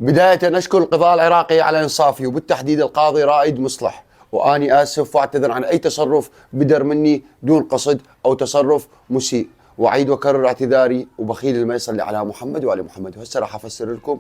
بداية أشكر القضاء العراقي على إنصافي وبالتحديد القاضي رائد مصلح، وأني آسف وأعتذر عن أي تصرف بدر مني دون قصد أو تصرف مسيء، وأعيد وأكرر اعتذاري وبخيل ما يصلي على محمد وآل محمد. وهسه راح أفسر لكم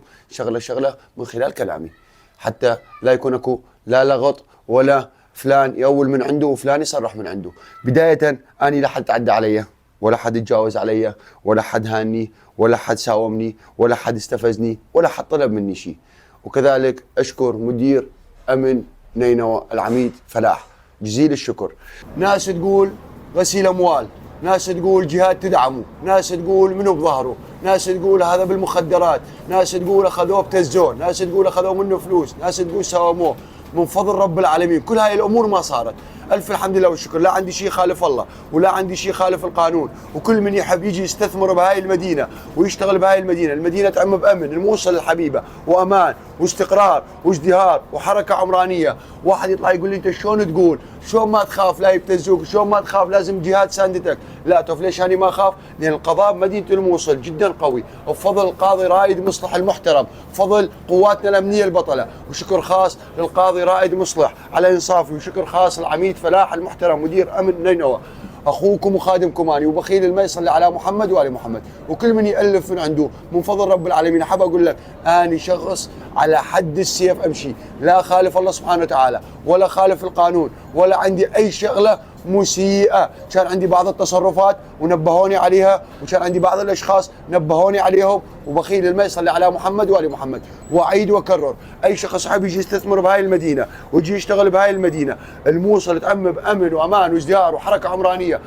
شغلة من خلال كلامي حتى لا يكون اكو لا لغط ولا فلان يأول من عنده وفلان يصرح من عنده. بداية أني لا حد تعدى علي ولا حد يتجاوز علي ولا حد هاني ولا حد ساومني ولا حد استفزني ولا حد طلب مني شيء. وكذلك أشكر مدير أمن نينوى العميد فلاح جزيل الشكر. ناس تقول غسيل أموال، ناس تقول جهات تدعمه، ناس تقول منه بظهره، ناس تقول هذا بالمخدرات، ناس تقول أخذوه بتزون، ناس تقول أخذوه منه فلوس، ناس تقول ساوموه. من فضل رب العالمين كل هاي الأمور ما صارت. ألف الحمد لله والشكر، لا عندي شيء خالف الله ولا عندي شيء خالف القانون، وكل من يحب يجي يستثمر بهاي المدينة ويشتغل بهاي المدينة. المدينة تعم بأمن، الموصل الحبيبة وأمان واستقرار وازدهار وحركة عمرانية. واحد يطلع يقول لي أنت شلون تقول؟ شلون ما تخاف لا يبتزوك؟ شلون ما تخاف لازم جهات ساندتك؟ لا توف ليش أنا ما أخاف؟ لأن القضاء بمدينة الموصل جدا قوي، وبفضل القاضي رائد مصلح المحترم، بفضل قواتنا الأمنية البطلة، وشكر خاص للقاضي رائد مصلح على إنصافي، وشكر خاص للعميد فلاح المحترم مدير أمن نينوى، أخوكم وخادمكم أني وبخيل ما يصلي على محمد وآل محمد. وكل من يألف من عنده من فضل رب العالمين أحب أقول لك أني شخص على حد السيف أمشي، لا خالف الله سبحانه وتعالى ولا خالف القانون ولا عندي أي شغلة مسيئة. كان عندي بعض التصرفات ونبهوني عليها، وكان عندي بعض الأشخاص نبهوني عليهم، وبخيل ما يصلي على محمد وآل محمد. وأعيد وأكرر أي شخص حاب يجي يستثمر بهاي المدينة ويجي يشتغل بهاي المدينة الموصل تعم بأمن وأمان وازدهار وحركة عمرانية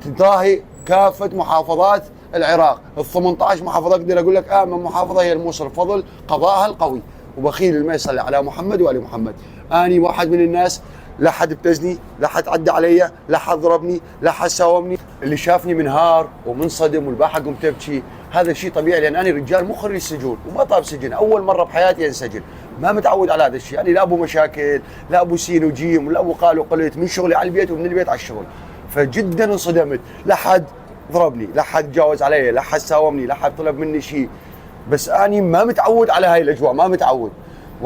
تضاهي كافة محافظات العراق. ال 18 محافظة أقدر أقول لك من محافظة هي الموصل بفضل قضائها القوي، وبخيل ما يصلي على محمد وآل محمد. أني واحد من الناس لا حد ابتزني، لا حد عدى علي، لا حد ضربني، لا حد ساومني. اللي شافني منهار ومنصدم والباحة قمت تبكي هذا شيء طبيعي، لان انا رجال مو خريج سجون وما طاب سجن، اول مره بحياتي انسجن، ما متعود على هذا الشيء. يعني لا ابو مشاكل لا ابو سين وجيم ولا ابو قال وقلت، من شغلي على البيت ومن البيت على الشغل. فجدا انصدمت، لا حد ضربني، لا حد تجاوز علي، لا حد ساومني، لا حد طلب مني شيء. بس اني ما متعود على هاي الاجواء، ما متعود.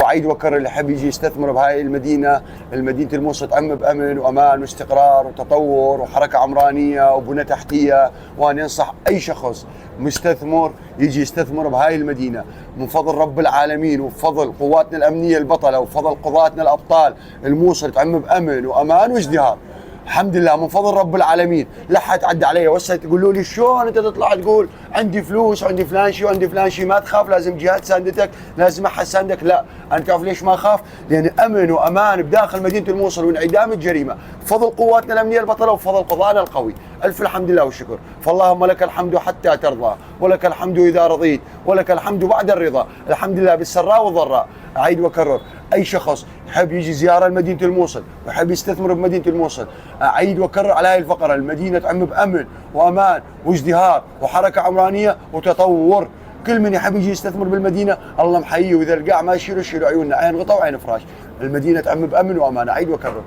واعيد واكرر اللي حاب يجي يستثمر بهاي المدينه الموصل تعم بامن وامان واستقرار وتطور وحركه عمرانيه وبنى تحتيه. وانا انصح اي شخص مستثمر يجي يستثمر بهاي المدينه من فضل رب العالمين وبفضل قواتنا الامنيه البطله وبفضل قضاتنا الابطال. الموصل تعم بامن وامان وازدهار الحمد لله من فضل رب العالمين. لا حد عدى علي. وهسه تقولوا لي شلون انت تطلع تقول عندي فلوس وعندي فلان شيء وعندي فلان شيء؟ ما تخاف، لازم جهات ساندتك، لازم احد ساندك. لا انا تعرف ليش ما اخاف؟ لان امن وامان بداخل مدينه الموصل وانعدام الجريمه بفضل قواتنا الامنيه البطله وبفضل قضائنا القوي. الف الحمد لله والشكر. فاللهم لك الحمد حتى ترضى، ولك الحمد اذا رضيت، ولك الحمد بعد الرضا. الحمد لله بالسراء والضراء. اعيد واكرر اي شخص يحب يجي زياره لمدينه الموصل ويحب يستثمر بمدينه الموصل، اعيد واكرر على هاي الفقره، المدينه تعم بامن وامان وازدهار وحركه عمرانيه وتطور. كل من يحب يجي يستثمر بالمدينه الله محييه، واذا القاع ما يشيلوا عيوننا، عين غطا وعين فراش. المدينه تعم بامن وامان. اعيد واكرر.